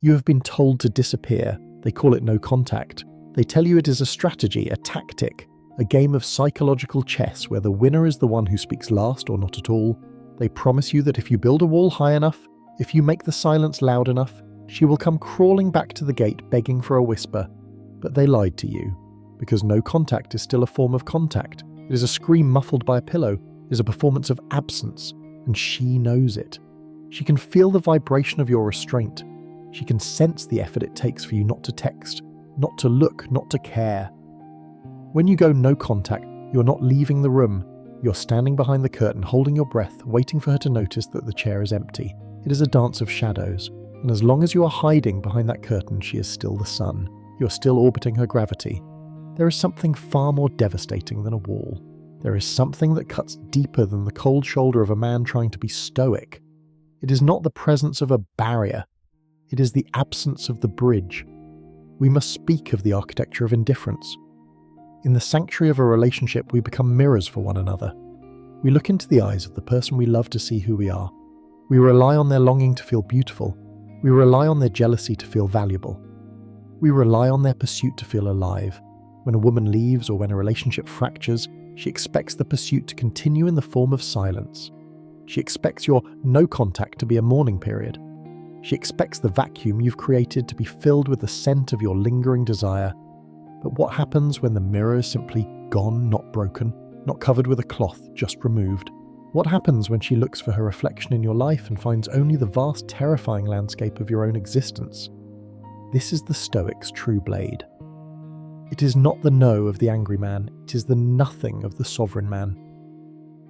You have been told to disappear. They call it no contact. They tell you it is a strategy, a tactic, a game of psychological chess where the winner is the one who speaks last or not at all. They promise you that if you build a wall high enough, if you make the silence loud enough, she will come crawling back to the gate begging for a whisper. But they lied to you, because no contact is still a form of contact. It is a scream muffled by a pillow. It is a performance of absence, and she knows it. She can feel the vibration of your restraint. She can sense the effort it takes for you not to text, not to look, not to care. When you go no contact, you're not leaving the room. You're standing behind the curtain, holding your breath, waiting for her to notice that the chair is empty. It is a dance of shadows, and as long as you are hiding behind that curtain, she is still the sun. You're still orbiting her gravity. There is something far more devastating than a wall. There is something that cuts deeper than the cold shoulder of a man trying to be stoic. It is not the presence of a barrier. It is the absence of the bridge. We must speak of the architecture of indifference. In the sanctuary of a relationship, we become mirrors for one another. We look into the eyes of the person we love to see who we are. We rely on their longing to feel beautiful. We rely on their jealousy to feel valuable. We rely on their pursuit to feel alive. When a woman leaves or when a relationship fractures, she expects the pursuit to continue in the form of silence. She expects your no contact to be a mourning period. She expects the vacuum you've created to be filled with the scent of your lingering desire. But what happens when the mirror is simply gone, not broken, not covered with a cloth, just removed? What happens when she looks for her reflection in your life and finds only the vast, terrifying landscape of your own existence? This is the Stoic's true blade. It is not the no of the angry man, it is the nothing of the sovereign man.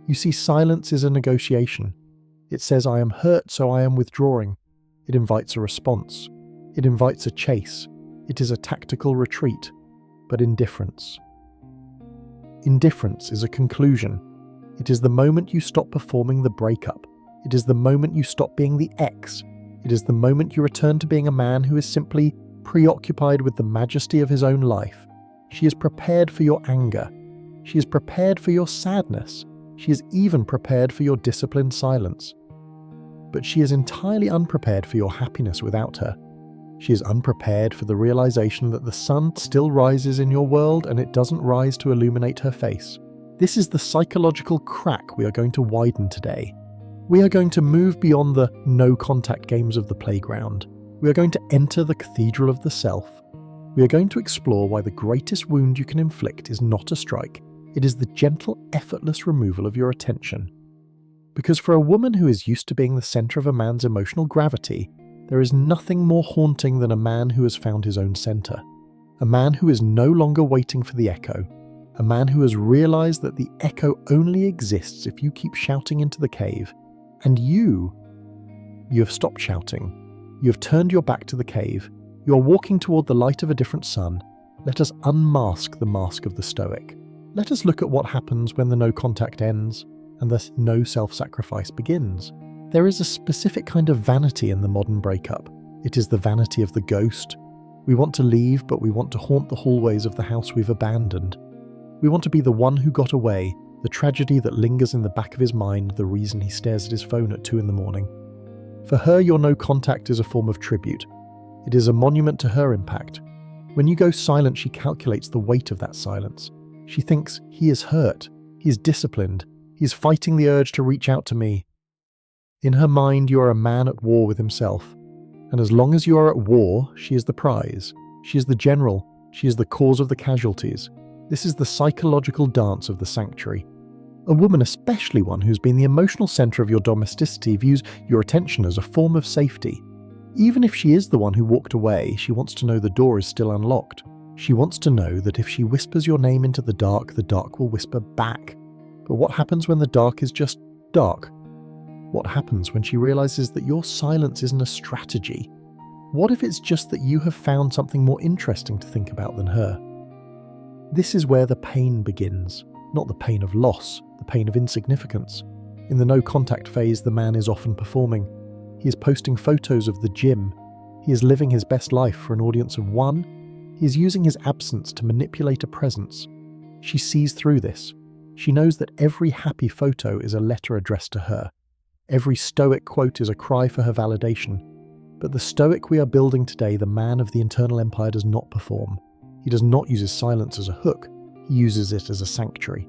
You see, silence is a negotiation. It says, I am hurt, so I am withdrawing. It invites a response. It invites a chase. It is a tactical retreat. But indifference. Indifference is a conclusion. It is the moment you stop performing the breakup. It is the moment you stop being the ex. It is the moment you return to being a man who is simply preoccupied with the majesty of his own life. She is prepared for your anger. She is prepared for your sadness. She is even prepared for your disciplined silence. But she is entirely unprepared for your happiness without her. She is unprepared for the realization that the sun still rises in your world and it doesn't rise to illuminate her face. This is the psychological crack we are going to widen today. We are going to move beyond the no-contact games of the playground. We are going to enter the cathedral of the self. We are going to explore why the greatest wound you can inflict is not a strike. It is the gentle, effortless removal of your attention. Because for a woman who is used to being the center of a man's emotional gravity, there is nothing more haunting than a man who has found his own center. A man who is no longer waiting for the echo. A man who has realized that the echo only exists if you keep shouting into the cave. And you have stopped shouting. You have turned your back to the cave. You are walking toward the light of a different sun. Let us unmask the mask of the Stoic. Let us look at what happens when the no contact ends and the no self-sacrifice begins. There is a specific kind of vanity in the modern breakup. It is the vanity of the ghost. We want to leave, but we want to haunt the hallways of the house we've abandoned. We want to be the one who got away, the tragedy that lingers in the back of his mind, the reason he stares at his phone at 2 a.m. For her, your no contact is a form of tribute. It is a monument to her impact. When you go silent, she calculates the weight of that silence. She thinks, he is hurt, he is disciplined, he is fighting the urge to reach out to me. In her mind, you are a man at war with himself. And as long as you are at war, she is the prize. She is the general. She is the cause of the casualties. This is the psychological dance of the sanctuary. A woman, especially one who's been the emotional center of your domesticity, views your attention as a form of safety. Even if she is the one who walked away, she wants to know the door is still unlocked. She wants to know that if she whispers your name into the dark will whisper back. But what happens when the dark is just dark? What happens when she realizes that your silence isn't a strategy? What if it's just that you have found something more interesting to think about than her? This is where the pain begins, not the pain of loss, the pain of insignificance. In the no-contact phase, the man is often performing. He is posting photos of the gym. He is living his best life for an audience of one. He is using his absence to manipulate a presence. She sees through this. She knows that every happy photo is a letter addressed to her. Every Stoic quote is a cry for her validation. But the Stoic we are building today, the man of the internal empire, does not perform. He does not use his silence as a hook, he uses it as a sanctuary.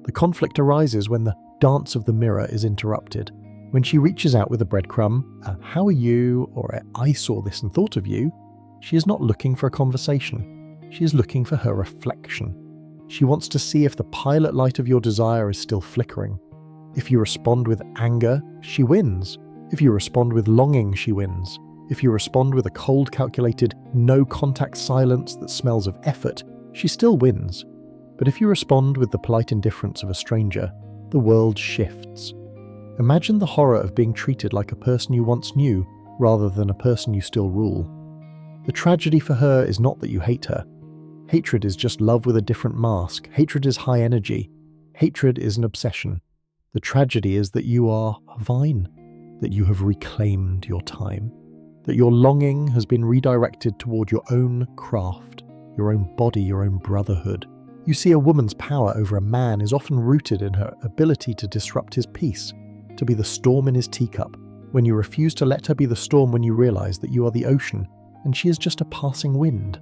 The conflict arises when the dance of the mirror is interrupted. When she reaches out with a breadcrumb, "How are you?" or a "I saw this and thought of you," she is not looking for a conversation. She is looking for her reflection. She wants to see if the pilot light of your desire is still flickering. If you respond with anger, she wins. If you respond with longing, she wins. If you respond with a cold, calculated, no-contact silence that smells of effort, she still wins. But if you respond with the polite indifference of a stranger, the world shifts. Imagine the horror of being treated like a person you once knew, rather than a person you still rule. The tragedy for her is not that you hate her. Hatred is just love with a different mask. Hatred is high energy. Hatred is an obsession. The tragedy is that you are a vine, that you have reclaimed your time, that your longing has been redirected toward your own craft, your own body, your own brotherhood. You see, a woman's power over a man is often rooted in her ability to disrupt his peace, to be the storm in his teacup, when you refuse to let her be the storm when you realize that you are the ocean, and she is just a passing wind.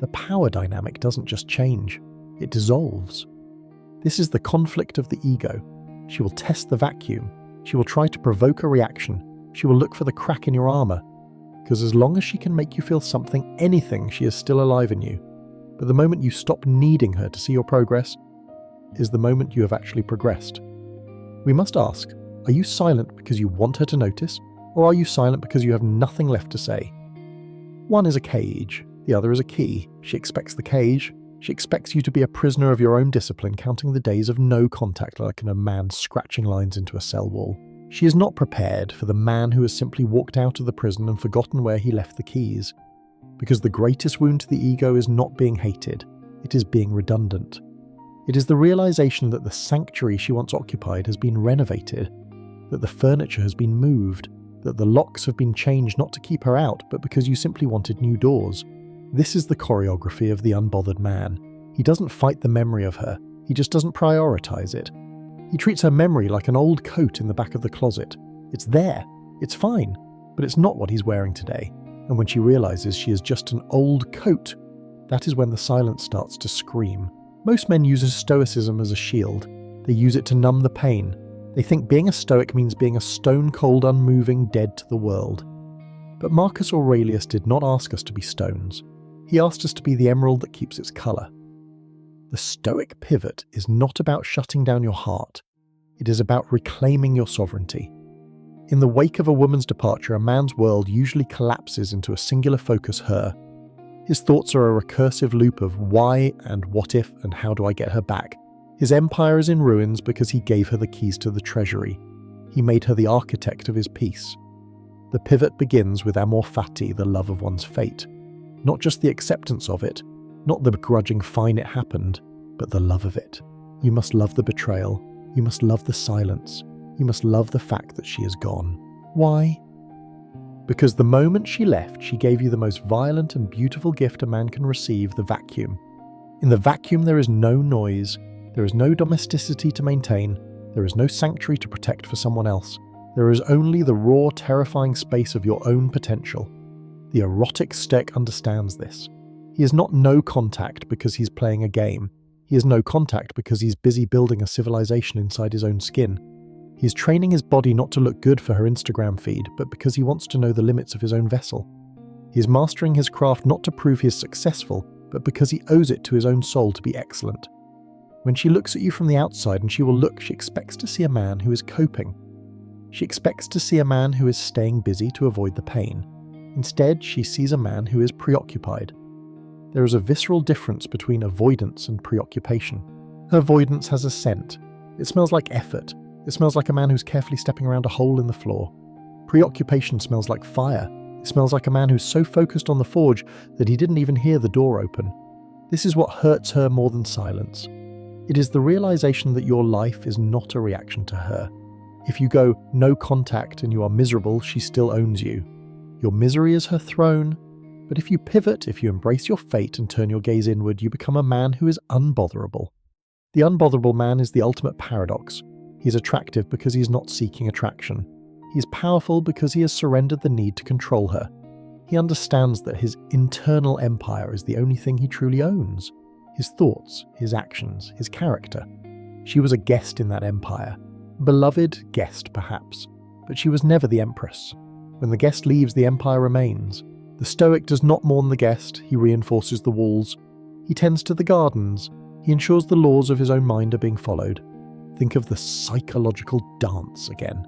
The power dynamic doesn't just change, it dissolves. This is the conflict of the ego. She will test the vacuum. She will try to provoke a reaction. She will look for the crack in your armor. Because as long as she can make you feel something, anything, she is still alive in you. But the moment you stop needing her to see your progress is the moment you have actually progressed. We must ask, are you silent because you want her to notice, or are you silent because you have nothing left to say? One is a cage, the other is a key. She expects the cage. She expects you to be a prisoner of your own discipline, counting the days of no contact like a man scratching lines into a cell wall. She is not prepared for the man who has simply walked out of the prison and forgotten where he left the keys. Because the greatest wound to the ego is not being hated, it is being redundant. It is the realization that the sanctuary she once occupied has been renovated, that the furniture has been moved, that the locks have been changed not to keep her out, but because you simply wanted new doors. This is the choreography of the unbothered man. He doesn't fight the memory of her, he just doesn't prioritize it. He treats her memory like an old coat in the back of the closet. It's there, it's fine, but it's not what he's wearing today. And when she realizes she is just an old coat, that is when the silence starts to scream. Most men use Stoicism as a shield. They use it to numb the pain. They think being a Stoic means being a stone-cold, unmoving, dead to the world. But Marcus Aurelius did not ask us to be stones. He asked us to be the emerald that keeps its colour. The Stoic pivot is not about shutting down your heart. It is about reclaiming your sovereignty. In the wake of a woman's departure, a man's world usually collapses into a singular focus, her. His thoughts are a recursive loop of why and what if and how do I get her back. His empire is in ruins because he gave her the keys to the treasury. He made her the architect of his peace. The pivot begins with Amor Fati, the love of one's fate. Not just the acceptance of it, not the begrudging fine it happened, but the love of it. You must love the betrayal. You must love the silence. You must love the fact that she is gone. Why? Because the moment she left, she gave you the most violent and beautiful gift a man can receive, the vacuum. In the vacuum there is no noise, there is no domesticity to maintain, there is no sanctuary to protect for someone else. There is only the raw, terrifying space of your own potential. The erotic Stoic understands this. He is not no contact because he's playing a game. He is no contact because he's busy building a civilization inside his own skin. He's training his body not to look good for her Instagram feed, but because he wants to know the limits of his own vessel. He is mastering his craft not to prove he is successful, but because he owes it to his own soul to be excellent. When she looks at you from the outside, and she will look, she expects to see a man who is coping. She expects to see a man who is staying busy to avoid the pain. Instead, she sees a man who is preoccupied. There is a visceral difference between avoidance and preoccupation. Her avoidance has a scent. It smells like effort. It smells like a man who's carefully stepping around a hole in the floor. Preoccupation smells like fire. It smells like a man who's so focused on the forge that he didn't even hear the door open. This is what hurts her more than silence. It is the realization that your life is not a reaction to her. If you go no contact and you are miserable, she still owns you. Your misery is her throne. But if you pivot, if you embrace your fate and turn your gaze inward, you become a man who is unbotherable. The unbotherable man is the ultimate paradox. He is attractive because he is not seeking attraction. He is powerful because he has surrendered the need to control her. He understands that his internal empire is the only thing he truly owns. His thoughts, his actions, his character. She was a guest in that empire. Beloved guest, perhaps, but she was never the empress. When the guest leaves, the empire remains. The Stoic does not mourn the guest, he reinforces the walls. He tends to the gardens. He ensures the laws of his own mind are being followed. Think of the psychological dance again.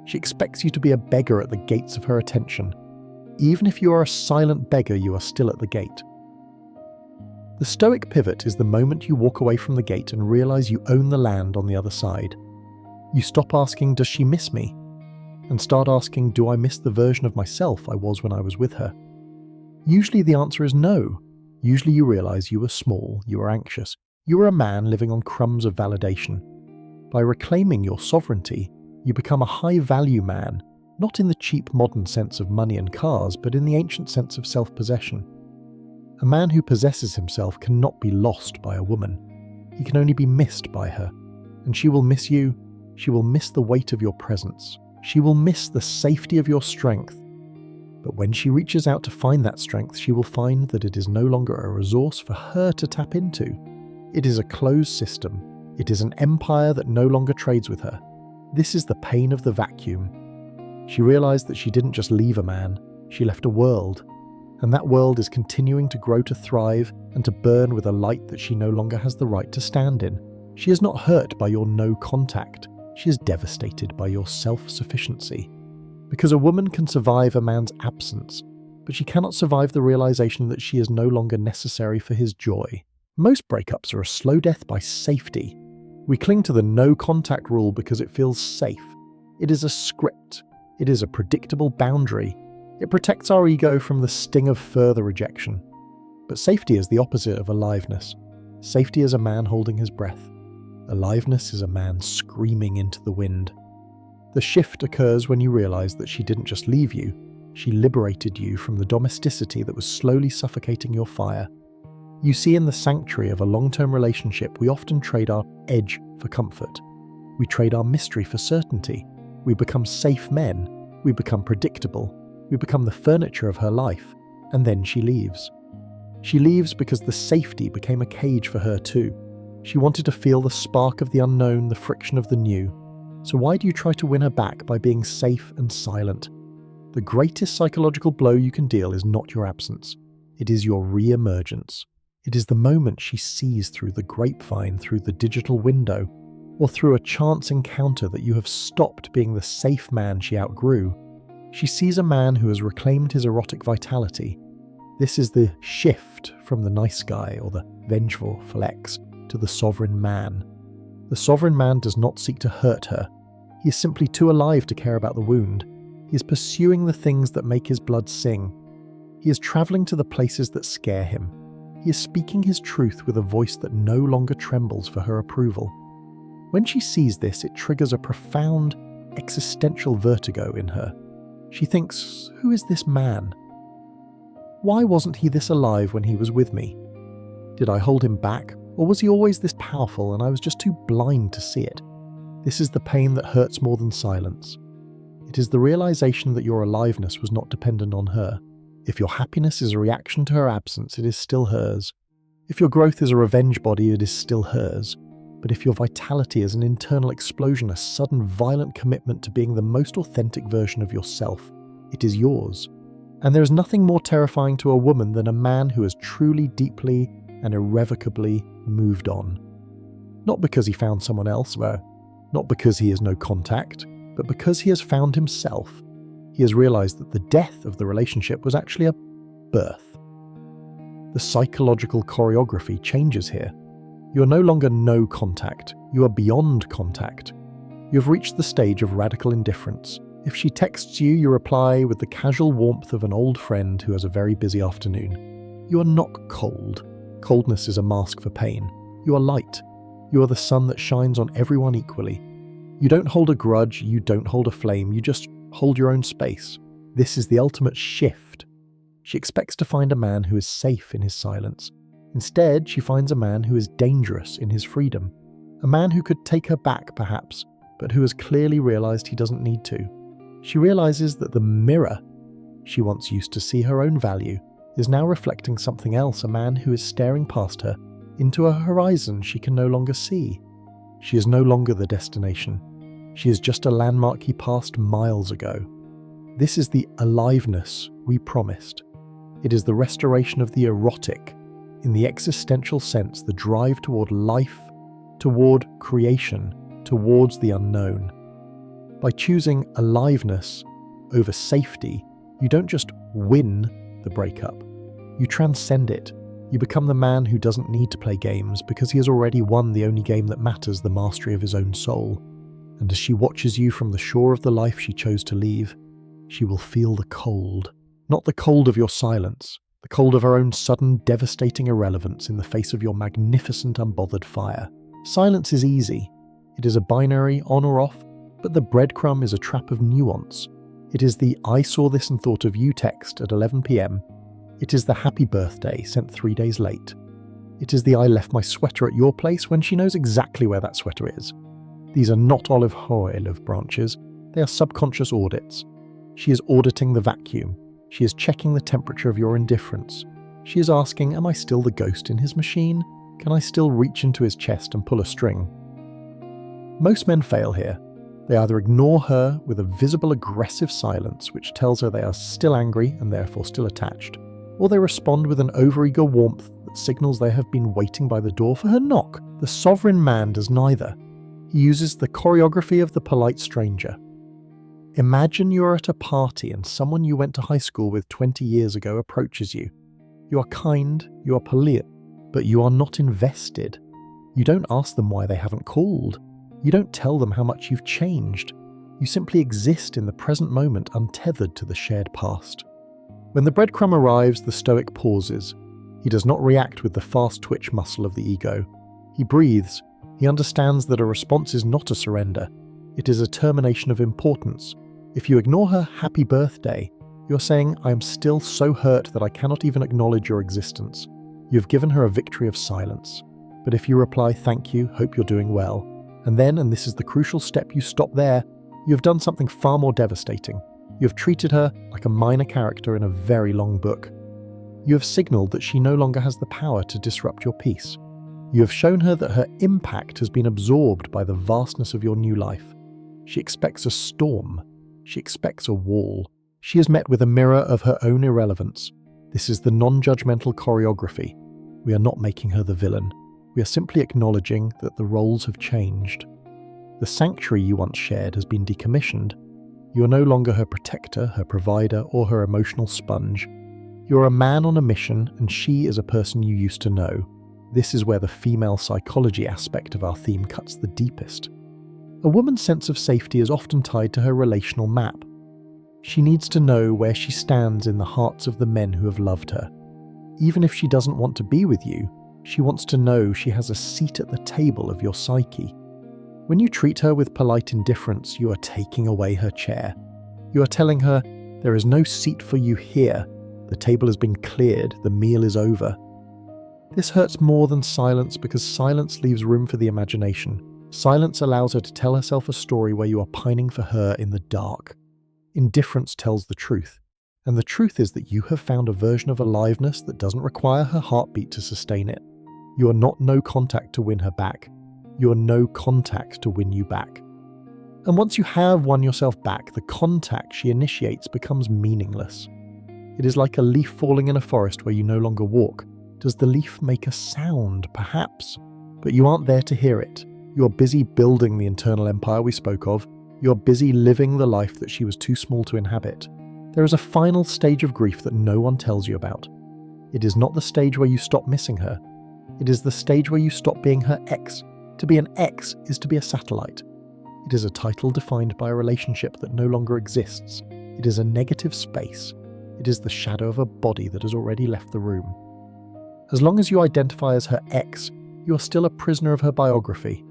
She expects you to be a beggar at the gates of her attention. Even if you are a silent beggar, you are still at the gate. The Stoic pivot is the moment you walk away from the gate and realize you own the land on the other side. You stop asking, does she miss me? And start asking, do I miss the version of myself I was when I was with her? Usually the answer is no. Usually you realize you were small, you were anxious, you were a man living on crumbs of validation. By reclaiming your sovereignty, you become a high-value man, not in the cheap modern sense of money and cars, but in the ancient sense of self-possession. A man who possesses himself cannot be lost by a woman. He can only be missed by her. And she will miss you. She will miss the weight of your presence. She will miss the safety of your strength. But when she reaches out to find that strength, she will find that it is no longer a resource for her to tap into. It is a closed system. It is an empire that no longer trades with her. This is the pain of the vacuum. She realized that she didn't just leave a man, she left a world. And that world is continuing to grow to thrive and to burn with a light that she no longer has the right to stand in. She is not hurt by your no contact. She is devastated by your self-sufficiency. Because a woman can survive a man's absence, but she cannot survive the realization that she is no longer necessary for his joy. Most breakups are a slow death by safety. We cling to the no contact rule because it feels safe. It is a script. It is a predictable boundary. It protects our ego from the sting of further rejection. But safety is the opposite of aliveness. Safety is a man holding his breath. Aliveness is a man screaming into the wind. The shift occurs when you realize that she didn't just leave you, she liberated you from the domesticity that was slowly suffocating your fire. You see, in the sanctuary of a long-term relationship, we often trade our edge for comfort. We trade our mystery for certainty. We become safe men. We become predictable. We become the furniture of her life. And then she leaves. She leaves because the safety became a cage for her too. She wanted to feel the spark of the unknown, the friction of the new. So why do you try to win her back by being safe and silent? The greatest psychological blow you can deal is not your absence. It is your re-emergence. It is the moment she sees through the grapevine, through the digital window, or through a chance encounter that you have stopped being the safe man she outgrew. She sees a man who has reclaimed his erotic vitality. This is the shift from the nice guy or the vengeful flex to the sovereign man. The sovereign man does not seek to hurt her. He is simply too alive to care about the wound. He is pursuing the things that make his blood sing. He is traveling to the places that scare him. He is speaking his truth with a voice that no longer trembles for her approval. When she sees this, it triggers a profound existential vertigo in her. She thinks, who is this man? Why wasn't he this alive when he was with me? Did I hold him back, or was he always this powerful and I was just too blind to see it? This is the pain that hurts more than silence. It is the realization that your aliveness was not dependent on her. If your happiness is a reaction to her absence, it is still hers. If your growth is a revenge body, it is still hers. But if your vitality is an internal explosion, a sudden violent commitment to being the most authentic version of yourself, it is yours. And there is nothing more terrifying to a woman than a man who has truly, deeply, and irrevocably moved on. Not because he found someone else, not because he has no contact, but because he has found himself. He has realized that the death of the relationship was actually a birth. The psychological choreography changes here. You are no longer no contact, you are beyond contact. You have reached the stage of radical indifference. If she texts you, you reply with the casual warmth of an old friend who has a very busy afternoon. You are not cold. Coldness is a mask for pain. You are light. You are the sun that shines on everyone equally. You don't hold a grudge, you don't hold a flame, you just hold your own space. This is the ultimate shift. She expects to find a man who is safe in his silence. Instead, she finds a man who is dangerous in his freedom. A man who could take her back, perhaps, but who has clearly realized he doesn't need to. She realizes that the mirror she once used to see her own value is now reflecting something else, a man who is staring past her into a horizon she can no longer see. She is no longer the destination. She is just a landmark he passed miles ago. This is the aliveness we promised. It is the restoration of the erotic, in the existential sense, the drive toward life, toward creation, towards the unknown. By choosing aliveness over safety, you don't just win the breakup. You transcend it. You become the man who doesn't need to play games because he has already won the only game that matters, the mastery of his own soul. And as she watches you from the shore of the life she chose to leave, she will feel the cold. Not the cold of your silence, the cold of her own sudden, devastating irrelevance in the face of your magnificent, unbothered fire. Silence is easy. It is a binary on or off, but the breadcrumb is a trap of nuance. It is the "I saw this and thought of you" text at 11 p.m. It is the "happy birthday" sent 3 days late. It is the "I left my sweater at your place" when she knows exactly where that sweater is. These are not olive branches, they are subconscious audits. She is auditing the vacuum. She is checking the temperature of your indifference. She is asking, am I still the ghost in his machine? Can I still reach into his chest and pull a string? Most men fail here. They either ignore her with a visible aggressive silence which tells her they are still angry and therefore still attached, or they respond with an overeager warmth that signals they have been waiting by the door for her knock. The sovereign man does neither. He uses the choreography of the polite stranger. Imagine you are at a party and someone you went to high school with 20 years ago approaches you. You are kind, you are polite, but you are not invested. You don't ask them why they haven't called. You don't tell them how much you've changed. You simply exist in the present moment, untethered to the shared past. When the breadcrumb arrives, the Stoic pauses. He does not react with the fast twitch muscle of the ego. He breathes. He understands that a response is not a surrender. It is a termination of importance. If you ignore her "happy birthday," you're saying, I am still so hurt that I cannot even acknowledge your existence. You've given her a victory of silence. But if you reply, thank you, hope you're doing well, and then, and this is the crucial step, you stop there, you have done something far more devastating. You have treated her like a minor character in a very long book. You have signaled that she no longer has the power to disrupt your peace. You have shown her that her impact has been absorbed by the vastness of your new life. She expects a storm. She expects a wall. She is met with a mirror of her own irrelevance. This is the non-judgmental choreography. We are not making her the villain. We are simply acknowledging that the roles have changed. The sanctuary you once shared has been decommissioned. You are no longer her protector, her provider, or her emotional sponge. You are a man on a mission, and she is a person you used to know. This is where the female psychology aspect of our theme cuts the deepest. A woman's sense of safety is often tied to her relational map. She needs to know where she stands in the hearts of the men who have loved her. Even if she doesn't want to be with you, she wants to know she has a seat at the table of your psyche. When you treat her with polite indifference, you are taking away her chair. You are telling her, there is no seat for you here. The table has been cleared, the meal is over. This hurts more than silence because silence leaves room for the imagination. Silence allows her to tell herself a story where you are pining for her in the dark. Indifference tells the truth, and the truth is that you have found a version of aliveness that doesn't require her heartbeat to sustain it. You are not no contact to win her back. You are no contact to win you back. And once you have won yourself back, the contact she initiates becomes meaningless. It is like a leaf falling in a forest where you no longer walk. Does the leaf make a sound? Perhaps. But you aren't there to hear it. You are busy building the internal empire we spoke of. You are busy living the life that she was too small to inhabit. There is a final stage of grief that no one tells you about. It is not the stage where you stop missing her. It is the stage where you stop being her ex. To be an ex is to be a satellite. It is a title defined by a relationship that no longer exists. It is a negative space. It is the shadow of a body that has already left the room. As long as you identify as her ex, you are still a prisoner of her biography.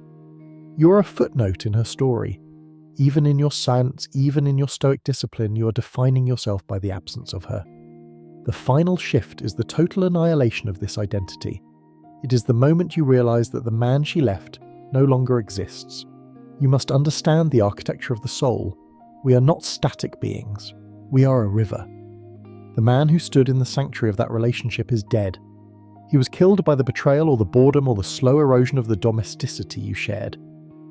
You are a footnote in her story. Even in your silence, even in your Stoic discipline, you are defining yourself by the absence of her. The final shift is the total annihilation of this identity. It is the moment you realize that the man she left no longer exists. You must understand the architecture of the soul. We are not static beings. We are a river. The man who stood in the sanctuary of that relationship is dead. He was killed by the betrayal or the boredom or the slow erosion of the domesticity you shared.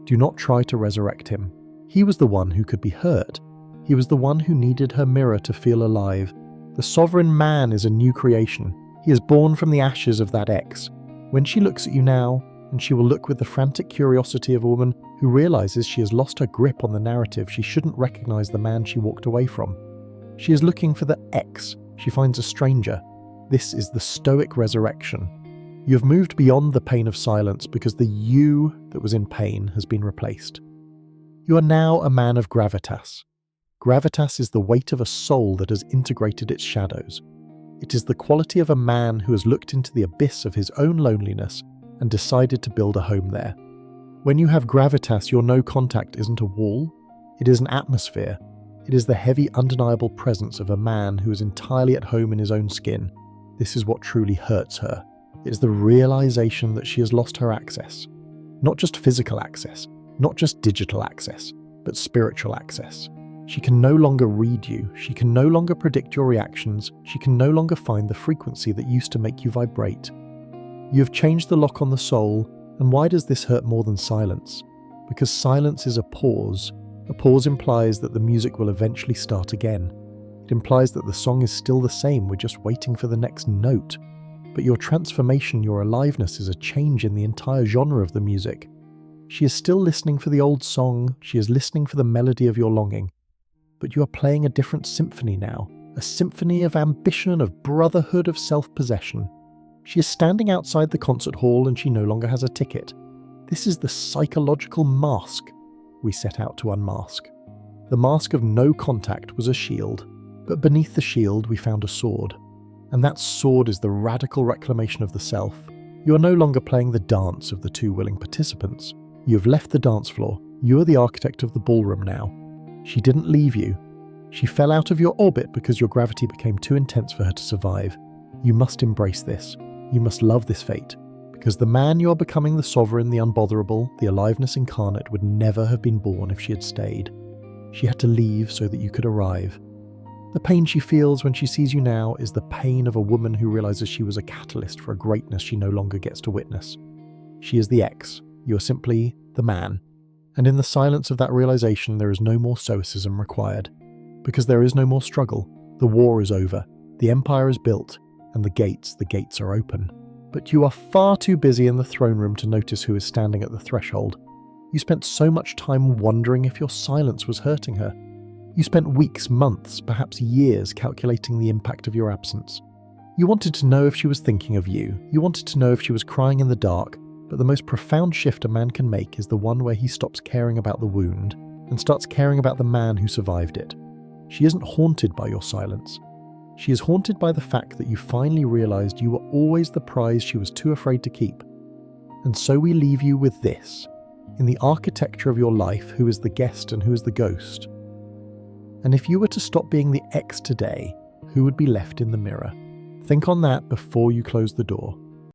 Do not try to resurrect him. He was the one who could be hurt. He was the one who needed her mirror to feel alive. The sovereign man is a new creation. He is born from the ashes of that ex. When she looks at you now, and she will look with the frantic curiosity of a woman who realizes she has lost her grip on the narrative, she shouldn't recognize the man she walked away from. She is looking for the ex. She finds a stranger. This is the Stoic resurrection. You have moved beyond the pain of silence because the you that was in pain has been replaced. You are now a man of gravitas. Gravitas is the weight of a soul that has integrated its shadows. It is the quality of a man who has looked into the abyss of his own loneliness and decided to build a home there. When you have gravitas, your no contact isn't a wall, it is an atmosphere. It is the heavy, undeniable presence of a man who is entirely at home in his own skin. This is what truly hurts her. It is the realization that she has lost her access. Not just physical access, not just digital access, but spiritual access. She can no longer read you, she can no longer predict your reactions, she can no longer find the frequency that used to make you vibrate. You have changed the lock on the soul, and why does this hurt more than silence? Because silence is a pause. A pause implies that the music will eventually start again. It implies that the song is still the same, we're just waiting for the next note. But your transformation, your aliveness is a change in the entire genre of the music. She is still listening for the old song, she is listening for the melody of your longing. But you are playing a different symphony now, a symphony of ambition, of brotherhood, of self-possession. She is standing outside the concert hall and she no longer has a ticket. This is the psychological mask we set out to unmask. The mask of no contact was a shield, but beneath the shield we found a sword. And that sword is the radical reclamation of the self. You are no longer playing the dance of the two willing participants. You have left the dance floor. You are the architect of the ballroom now. She didn't leave you. She fell out of your orbit because your gravity became too intense for her to survive. You must embrace this. You must love this fate. Because the man you are becoming, the sovereign, the unbotherable, the aliveness incarnate, would never have been born if she had stayed. She had to leave so that you could arrive. The pain she feels when she sees you now is the pain of a woman who realizes she was a catalyst for a greatness she no longer gets to witness. She is the ex. You are simply the man. And in the silence of that realization, there is no more stoicism required. Because there is no more struggle. The war is over. The empire is built. And the gates are open. But you are far too busy in the throne room to notice who is standing at the threshold. You spent so much time wondering if your silence was hurting her. You spent weeks, months, perhaps years calculating the impact of your absence. You wanted to know if she was thinking of you. You wanted to know if she was crying in the dark. But the most profound shift a man can make is the one where he stops caring about the wound and starts caring about the man who survived it. She isn't haunted by your silence. She is haunted by the fact that you finally realized you were always the prize she was too afraid to keep. And so we leave you with this. In the architecture of your life, who is the guest and who is the ghost? And if you were to stop being the ex today, who would be left in the mirror? Think on that before you close the door.